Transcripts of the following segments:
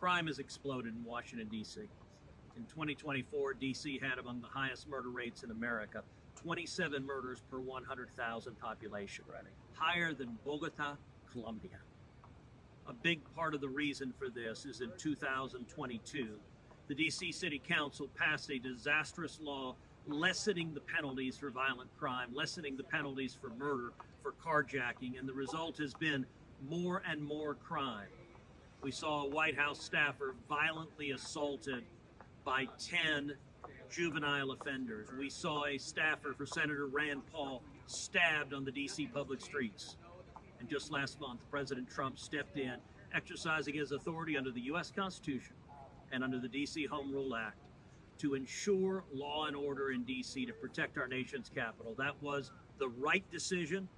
Crime has exploded in Washington, D.C. In 2024, D.C. had among the highest murder rates in America, 27 murders per 100,000 population, higher than Bogota, Colombia. A big part of the reason for this is in 2022, the D.C. City Council passed a disastrous law lessening the penalties for violent crime, lessening the penalties for murder, for carjacking, and the result has been more and more crime. We saw a White House staffer violently assaulted by 10 juvenile offenders. We saw a staffer for Senator Rand Paul stabbed on the D.C. public streets. And just last month, President Trump stepped in, exercising his authority under the U.S. Constitution and under the D.C. Home Rule Act to ensure law and order in D.C. to protect our nation's capital. That was the right decision.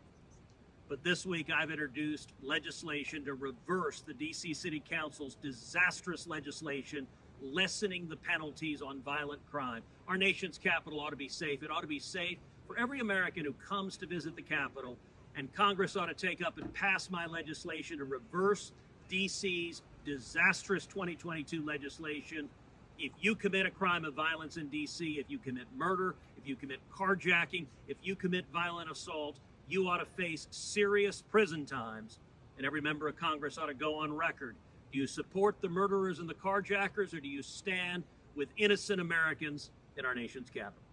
But this week, I've introduced legislation to reverse the D.C. City Council's disastrous legislation lessening the penalties on violent crime. Our nation's capital ought to be safe. It ought to be safe for every American who comes to visit the Capitol. And Congress ought to take up and pass my legislation to reverse D.C.'s disastrous 2022 legislation. If you commit a crime of violence in D.C., if you commit murder, if you commit carjacking, if you commit violent assault, you ought to face serious prison times. And every member of Congress ought to go on record. Do you support the murderers and the carjackers, or do you stand with innocent Americans in our nation's capital?